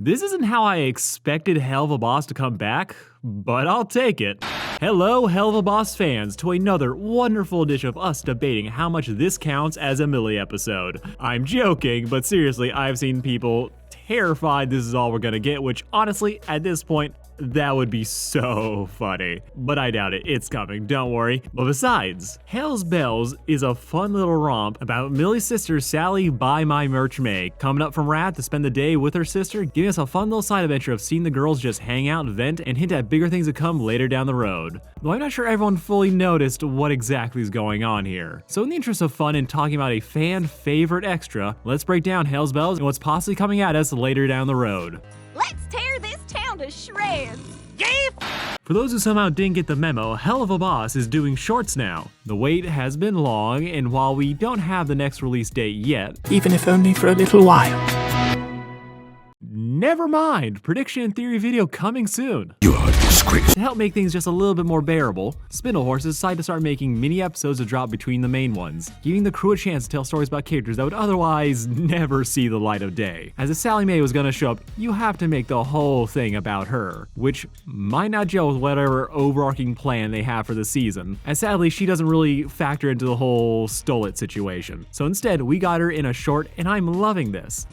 This isn't how I expected Helluva Boss to come back, but I'll take it. Hello, Helluva Boss fans, to another wonderful edition of us debating how much this counts as a Millie episode. I'm joking, but seriously, I've seen people terrified this is all we're gonna get, which honestly, at this point, that would be so funny. But I doubt it, it's coming, don't worry. But besides, Hell's Bells is a fun little romp about Millie's sister Sallie Buy My Merch May, coming up from Wrath to spend the day with her sister, giving us a fun little side adventure of seeing the girls just hang out, vent, and hint at bigger things to come later down the road. Though I'm not sure everyone fully noticed what exactly is going on here. So in the interest of fun and talking about a fan favorite extra, let's break down Hell's Bells and what's possibly coming at us later down the road. Let's tear this town to shreds! For those who somehow didn't get the memo, Helluva Boss is doing shorts now. The wait has been long, and while we don't have the next release date yet, even if only for a little while. Never mind, prediction and theory video coming soon. You are a disgrace. To help make things just a little bit more bearable, Spindle Horses decided to start making mini episodes to drop between the main ones, giving the crew a chance to tell stories about characters that would otherwise never see the light of day. As if Sallie Mae was gonna show up, you have to make the whole thing about her, which might not gel with whatever overarching plan they have for the season, as sadly she doesn't really factor into the whole Stole It situation. So instead, we got her in a short, and I'm loving this.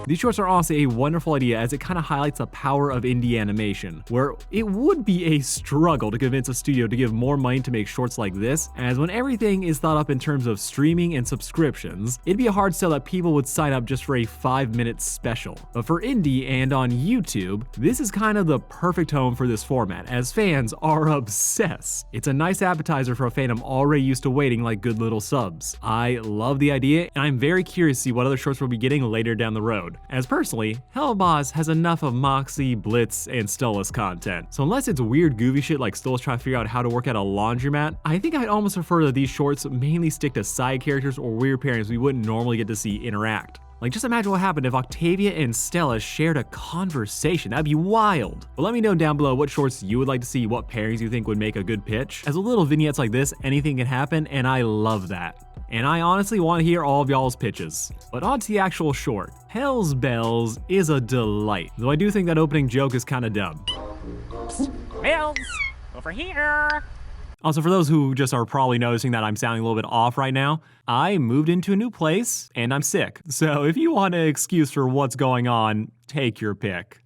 These shorts are honestly a wonderful idea as it kind of highlights the power of indie animation, where it would be a struggle to convince a studio to give more money to make shorts like this, as when everything is thought up in terms of streaming and subscriptions, it'd be a hard sell that people would sign up just for a 5-minute special. But for indie and on YouTube, this is kind of the perfect home for this format, as fans are obsessed. It's a nice appetizer for a fandom already used to waiting like good little subs. I love the idea, and I'm very curious to see what other shorts we'll be getting later down the road. As personally, Helluva Boss has enough of Moxie, Blitz, and Stolas content, so unless it's weird goofy shit like Stolas trying to figure out how to work at a laundromat, I think I'd almost prefer that these shorts mainly stick to side characters or weird pairings we wouldn't normally get to see interact. Like, just imagine what happened if Octavia and Stella shared a conversation. That'd be wild. But let me know down below what shorts you would like to see, what pairings you think would make a good pitch. As with little vignettes like this, anything can happen, and I love that. And I honestly want to hear all of y'all's pitches. But on to the actual short. Hell's Bells is a delight, though I do think that opening joke is kinda dumb. Bells, over here. Also, for those who just are probably noticing that I'm sounding a little bit off right now, I moved into a new place and I'm sick. So if you want an excuse for what's going on, take your pick.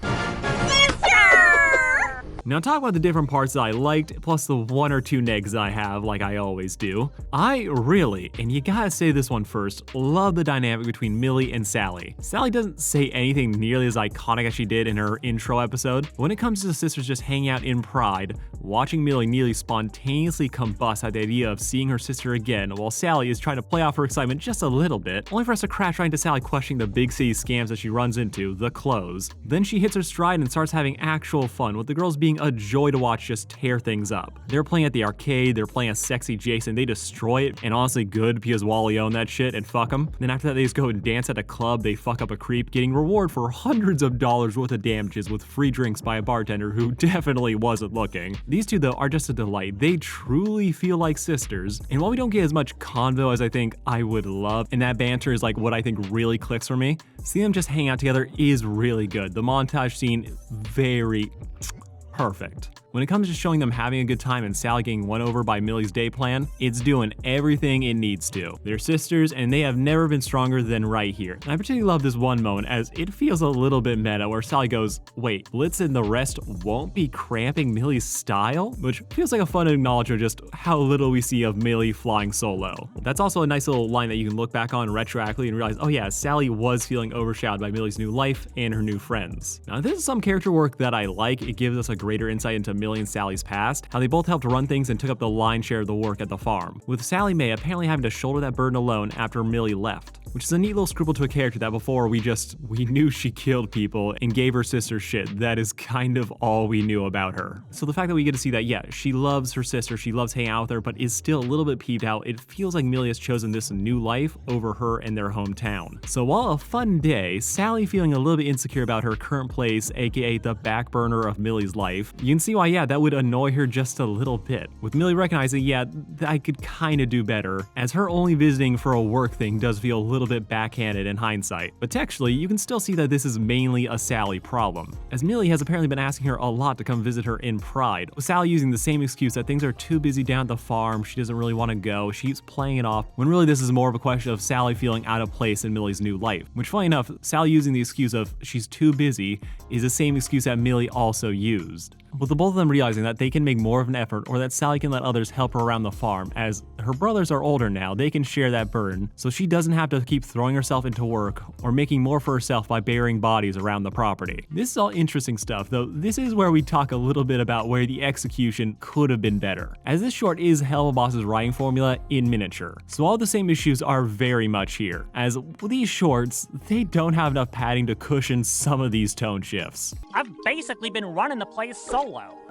Now talk about the different parts that I liked, plus the 1 or 2 negs that I have, like I always do. I really, and you gotta say this one first, love the dynamic between Millie and Sallie. Sallie doesn't say anything nearly as iconic as she did in her intro episode. When it comes to the sisters just hanging out in pride, watching Millie nearly spontaneously combust at the idea of seeing her sister again, while Sallie is trying to play off her excitement just a little bit, only for us to crash right into Sallie questioning the big city scams that she runs into, the clothes. Then she hits her stride and starts having actual fun, with the girls being a joy to watch just tear things up. They're playing at the arcade, they're playing as sexy Jason, they destroy it, and honestly good because Wally owned that shit and fuck them. Then after that they just go and dance at a club, they fuck up a creep, getting reward for hundreds of dollars worth of damages with free drinks by a bartender who definitely wasn't looking. These two though are just a delight. They truly feel like sisters, and while we don't get as much convo as I think I would love, and that banter is like what I think really clicks for me, seeing them just hang out together is really good. The montage scene, very perfect. When it comes to showing them having a good time and Sallie getting won over by Millie's day plan, it's doing everything it needs to. They're sisters and they have never been stronger than right here. And I particularly love this one moment as it feels a little bit meta where Sallie goes, wait, Blitz and the rest won't be cramping Millie's style? Which feels like a fun acknowledgement of just how little we see of Millie flying solo. That's also a nice little line that you can look back on retroactively and realize, oh yeah, Sallie was feeling overshadowed by Millie's new life and her new friends. Now this is some character work that I like. It gives us a greater insight into Millie and Sallie's past, how they both helped run things and took up the lion's share of the work at the farm, with Sallie Mae apparently having to shoulder that burden alone after Millie left, which is a neat little scruple to a character that before we knew she killed people and gave her sister shit. That is kind of all we knew about her. So the fact that we get to see that, yeah, she loves her sister, she loves hanging out with her, but is still a little bit peeved out, it feels like Millie has chosen this new life over her and their hometown. So while a fun day, Sallie feeling a little bit insecure about her current place, aka the back burner of Millie's life, you can see why, yeah, that would annoy her just a little bit. With Millie recognizing, yeah, I could kinda do better, as her only visiting for a work thing does feel a little bit backhanded in hindsight. But textually, you can still see that this is mainly a Sallie problem, as Millie has apparently been asking her a lot to come visit her in Pride, with Sallie using the same excuse that things are too busy down at the farm, she doesn't really want to go, she keeps playing it off, when really this is more of a question of Sallie feeling out of place in Millie's new life. Which, funny enough, Sallie using the excuse of she's too busy is the same excuse that Millie also used. With the both of them realizing that they can make more of an effort, or that Sallie can let others help her around the farm, as her brothers are older now, they can share that burden, so she doesn't have to keep throwing herself into work or making more for herself by burying bodies around the property. This is all interesting stuff, though this is where we talk a little bit about where the execution could have been better, as this short is Helluva Boss's writing formula in miniature. So all the same issues are very much here, as with these shorts, they don't have enough padding to cushion some of these tone shifts. I've basically been running the place solo.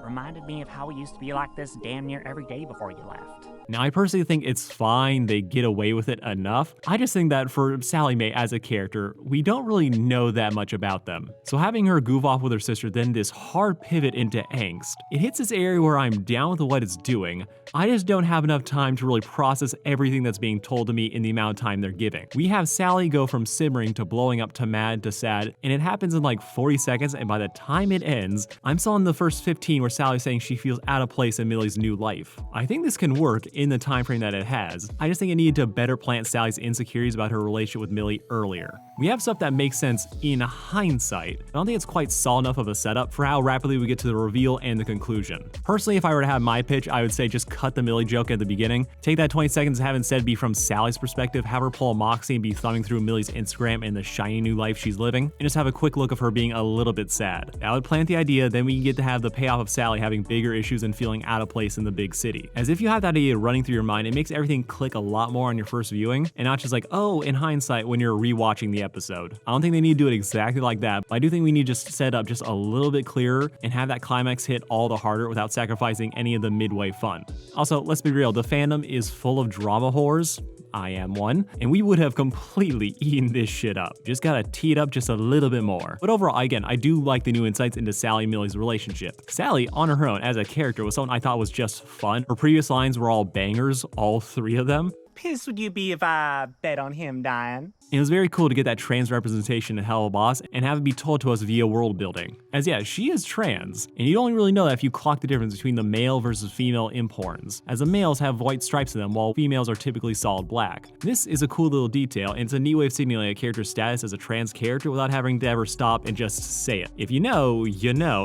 Reminded me of how we used to be like this damn near every day before you left. Now, I personally think it's fine they get away with it enough. I just think that for Sallie Mae as a character, we don't really know that much about them. So having her goof off with her sister, then this hard pivot into angst, it hits this area where I'm down with what it's doing. I just don't have enough time to really process everything that's being told to me in the amount of time they're giving. We have Sallie go from simmering to blowing up to mad to sad, and it happens in like 40 seconds, and by the time it ends, I'm still in the first 15 where Sallie's saying she feels out of place in Millie's new life. I think this can work in the time frame that it has. I just think it needed to better plant Sallie's insecurities about her relationship with Millie earlier. We have stuff that makes sense in hindsight. I don't think it's quite solid enough of a setup for how rapidly we get to the reveal and the conclusion. Personally, if I were to have my pitch, I would say just cut the Millie joke at the beginning, take that 20 seconds and have instead be from Sallie's perspective, have her pull a Moxie and be thumbing through Millie's Instagram and the shiny new life she's living, and just have a quick look of her being a little bit sad. That would plant the idea, then we can get to have the payoff of Sallie having bigger issues and feeling out of place in the big city. As if you have that idea running through your mind, it makes everything click a lot more on your first viewing, and not just like, oh, in hindsight when you're rewatching the episode. I don't think they need to do it exactly like that, but I do think we need to just set up just a little bit clearer and have that climax hit all the harder without sacrificing any of the midway fun. Also, let's be real, the fandom is full of drama whores. I am one, and we would have completely eaten this shit up. Just gotta tee it up just a little bit more. But overall, again, I do like the new insights into Sallie and Millie's relationship. Sallie, on her own, as a character, was someone I thought was just fun. Her previous lines were all bangers, all three of them. Pissed would you be if I bet on him dying? It was very cool to get that trans representation in Helluva Boss and have it be told to us via world building. As yeah, she is trans, and you only really know that if you clock the difference between the male versus female imp horns, as the males have white stripes in them while females are typically solid black. This is a cool little detail, and it's a neat way of signaling a character's status as a trans character without having to ever stop and just say it. If you know,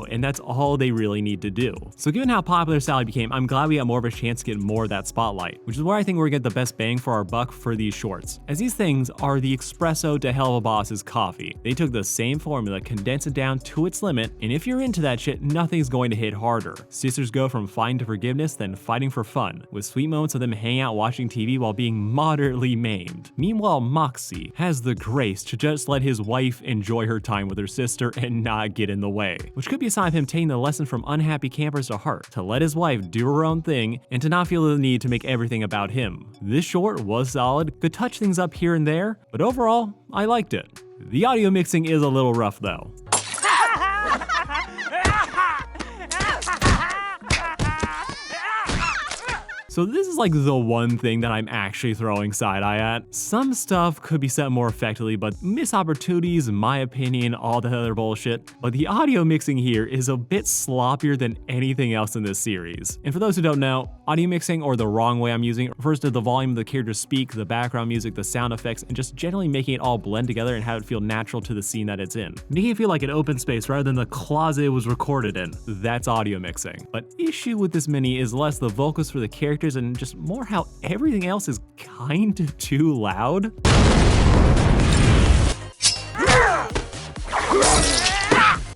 and that's all they really need to do. So given how popular Sallie became, I'm glad we got more of a chance to get more of that spotlight, which is where I think we're gonna get the best bang for our buck for these shorts, as these things are the espresso to Helluva Boss's coffee. They took the same formula, condensed it down to its limit, and if you're into that shit, nothing's going to hit harder. Sisters go from fighting to forgiveness, then fighting for fun, with sweet moments of them hanging out watching TV while being moderately maimed. Meanwhile, Moxie has the grace to just let his wife enjoy her time with her sister and not get in the way, which could be a sign of him taking the lesson from unhappy campers to heart, to let his wife do her own thing and to not feel the need to make everything about him. This short was solid, could touch things up here and there, but overall, I liked it. The audio mixing is a little rough though. So this is like the one thing that I'm actually throwing side-eye at. Some stuff could be set more effectively, but missed opportunities, in my opinion, all that other bullshit. But the audio mixing here is a bit sloppier than anything else in this series. And for those who don't know, audio mixing, or the wrong way I'm using it, refers to the volume of the characters speak, the background music, the sound effects, and just generally making it all blend together and have it feel natural to the scene that it's in. Making it feel like an open space rather than the closet it was recorded in. That's audio mixing. But issue with this mini is less the vocals for the characters and just more how everything else is kinda too loud.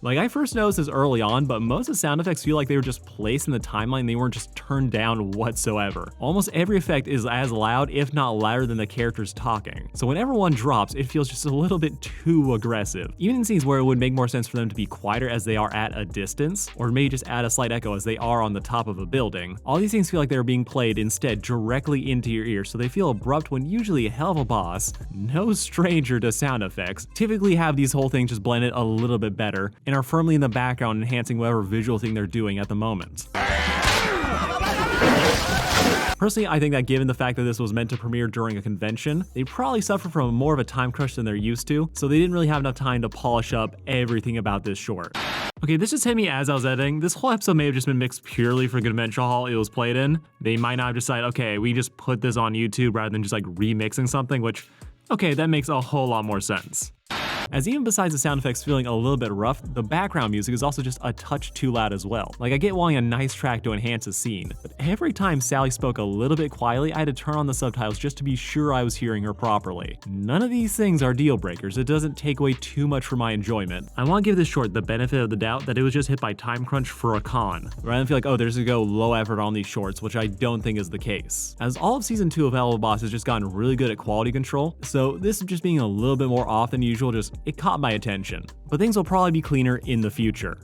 Like, I first noticed this early on, but most of the sound effects feel like they were just placed in the timeline, they weren't just turned down whatsoever. Almost every effect is as loud, if not louder, than the characters talking. So whenever one drops, it feels just a little bit too aggressive. Even in scenes where it would make more sense for them to be quieter as they are at a distance, or maybe just add a slight echo as they are on the top of a building, all these things feel like they're being played instead directly into your ear, so they feel abrupt when usually Helluva Boss, no stranger to sound effects, typically have these whole things just blended a little bit better. And and are firmly in the background enhancing whatever visual thing they're doing at the moment. Personally, I think that given the fact that this was meant to premiere during a convention, they probably suffered from more of a time crunch than they're used to, so they didn't really have enough time to polish up everything about this short. Okay, this just hit me as I was editing. This whole episode may have just been mixed purely for the convention hall it was played in. They might not have decided, okay, we just put this on YouTube rather than just like remixing something, which, okay, that makes a whole lot more sense. As even besides the sound effects feeling a little bit rough, the background music is also just a touch too loud as well. Like, I get wanting a nice track to enhance a scene, but every time Sallie spoke a little bit quietly, I had to turn on the subtitles just to be sure I was hearing her properly. None of these things are deal breakers. It doesn't take away too much from my enjoyment. I want to give this short the benefit of the doubt that it was just hit by time crunch for a con, rather than feel like, oh, there's gonna go low effort on these shorts, which I don't think is the case. As all of season 2 of Helluva Boss has just gotten really good at quality control, so this just being a little bit more off than usual, it caught my attention. But things will probably be cleaner in the future.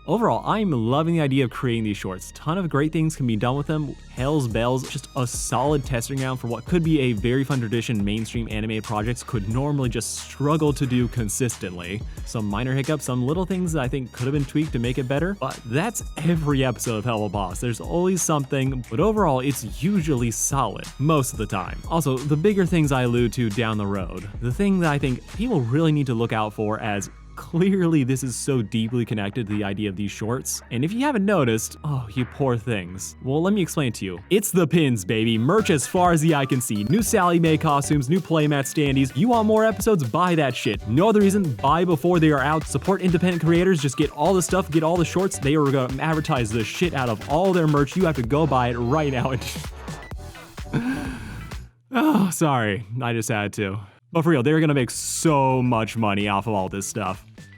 Overall, I'm loving the idea of creating these shorts. Ton of great things can be done with them. Hell's bells, just a solid testing ground for what could be a very fun tradition mainstream animated projects could normally just struggle to do consistently. Some minor hiccups, some little things that I think could have been tweaked to make it better, but that's every episode of Helluva Boss. There's always something, but overall it's usually solid, most of the time. Also, the bigger things I allude to down the road, the thing that I think people really need to look out for, as clearly this is so deeply connected to the idea of these shorts. And if you haven't noticed, oh, you poor things. Well, let me explain it to you. It's the pins, baby. Merch as far as the eye can see. New Sallie Mae costumes, new playmat standees. You want more episodes? Buy that shit. No other reason, buy before they are out. Support independent creators. Just get all the stuff, get all the shorts. They are gonna advertise the shit out of all their merch. You have to go buy it right now. Oh, sorry. I just had to. But for real, they're gonna make so much money off of all this stuff.